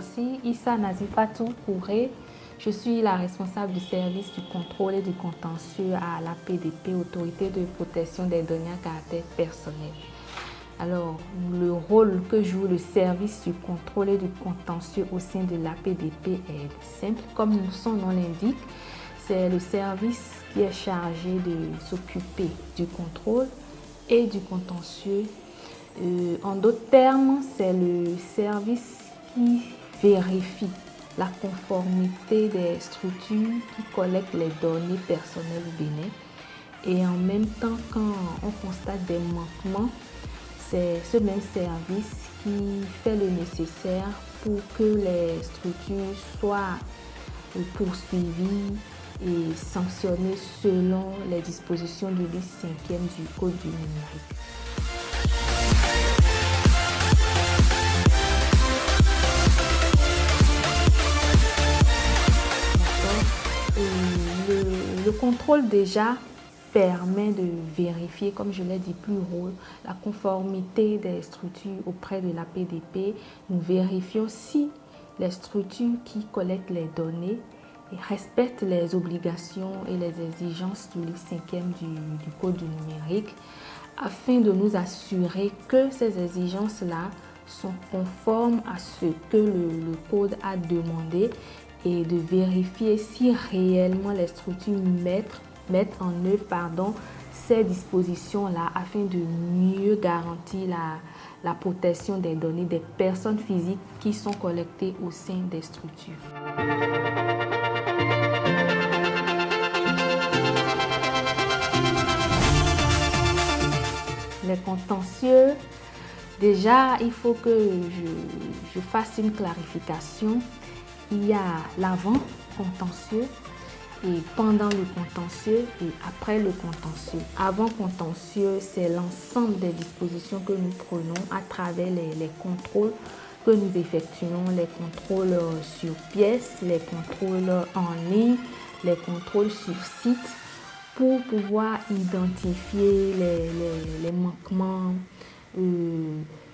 Merci. Issa Nazifatou Kouré. Je suis la responsable du service du contrôle et du contentieux à l'APDP, Autorité de protection des données à caractère personnel. Alors, le rôle que joue le service du contrôle et du contentieux au sein de l'APDP est simple. Comme son nom l'indique, c'est le service qui est chargé de s'occuper du contrôle et du contentieux. En d'autres termes, c'est le service qui vérifie la conformité des structures qui collectent les données personnelles au Bénin. Et en même temps, quand on constate des manquements, c'est ce même service qui fait le nécessaire pour que les structures soient poursuivies et sanctionnées selon les dispositions du livre 5e du Code du numérique. Le contrôle déjà permet de vérifier, comme je l'ai dit plus haut, la conformité des structures auprès de l'APDP. Nous vérifions si les structures qui collectent les données respectent les obligations et les exigences du livre 5e du Code du numérique, afin de nous assurer que ces exigences-là sont conformes à ce que le Code a demandé et de vérifier si réellement les structures mettent en œuvre ces dispositions-là afin de mieux garantir la protection des données des personnes physiques qui sont collectées au sein des structures. Les contentieux, déjà, il faut que je fasse une clarification. Il y a l'avant-contentieux et pendant le contentieux et après le contentieux. Avant contentieux, c'est l'ensemble des dispositions que nous prenons à travers les contrôles que nous effectuons, les contrôles sur pièces, les contrôles en ligne, les contrôles sur site, pour pouvoir identifier les manquements,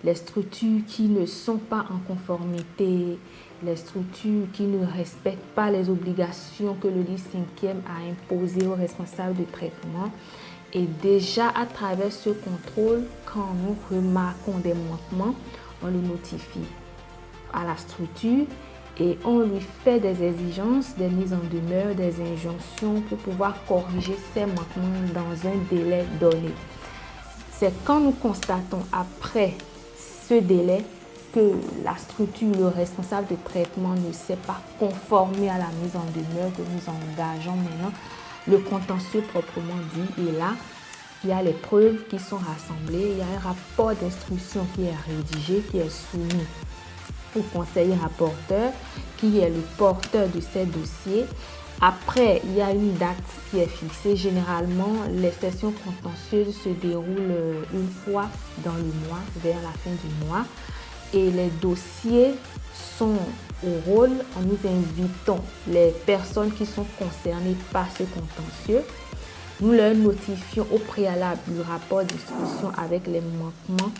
les structures qui ne sont pas en conformité, les structures qui ne respectent pas les obligations que le livre 5e a imposées aux responsables de traitement. Et déjà, à travers ce contrôle, quand nous remarquons des manquements, on le notifie à la structure et on lui fait des exigences, des mises en demeure, des injonctions pour pouvoir corriger ces manquements dans un délai donné. C'est quand nous constatons après ce délai que la structure, le responsable de traitement ne s'est pas conformé à la mise en demeure que nous engageons maintenant, le contentieux proprement dit. Et là, il y a les preuves qui sont rassemblées, il y a un rapport d'instruction qui est rédigé, qui est soumis au conseiller rapporteur, qui est le porteur de ces dossiers. Après, il y a une date qui est fixée. Généralement, les sessions contentieuses se déroulent une fois dans le mois, vers la fin du mois. Et les dossiers sont au rôle. Nous invitons les personnes qui sont concernées par ce contentieux. Nous leur notifions au préalable le rapport d'instruction avec les manquements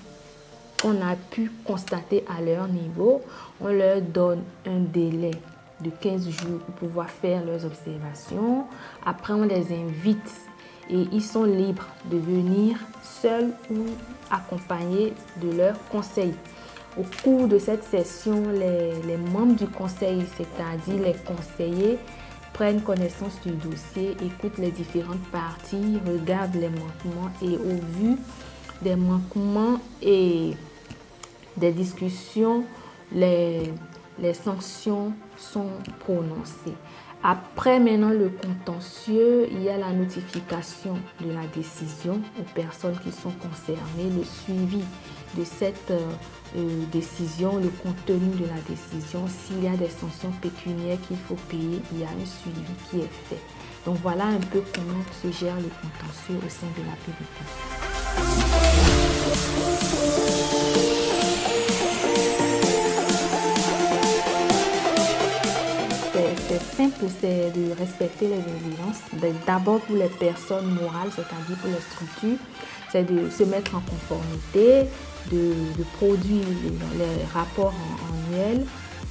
qu'on a pu constater à leur niveau. On leur donne un délai de 15 jours pour pouvoir faire leurs observations. Après, on les invite et ils sont libres de venir seuls ou accompagnés de leurs conseils. Au cours de cette session, les membres du conseil, c'est-à-dire les conseillers, prennent connaissance du dossier, écoutent les différentes parties, regardent les manquements et au vu des manquements et des discussions, les sanctions sont prononcées. Après maintenant le contentieux, il y a la notification de la décision aux personnes qui sont concernées, le suivi de cette décision, le contenu de la décision. S'il y a des sanctions pécuniaires qu'il faut payer, il y a un suivi qui est fait. Donc voilà un peu comment se gère le contentieux au sein de l'APDP. C'est simple, c'est de respecter les exigences. D'abord pour les personnes morales, c'est-à-dire pour les structures, c'est de se mettre en conformité, de produire les rapports annuels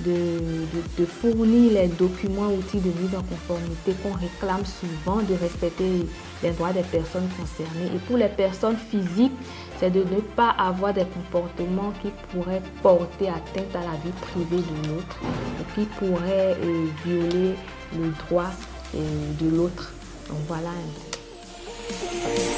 de fournir les documents, outils de mise en conformité qu'on réclame souvent, de respecter les droits des personnes concernées. Et pour les personnes physiques, c'est de ne pas avoir des comportements qui pourraient porter atteinte à la vie privée de l'autre, qui pourraient violer le droit de l'autre. Donc voilà un peu.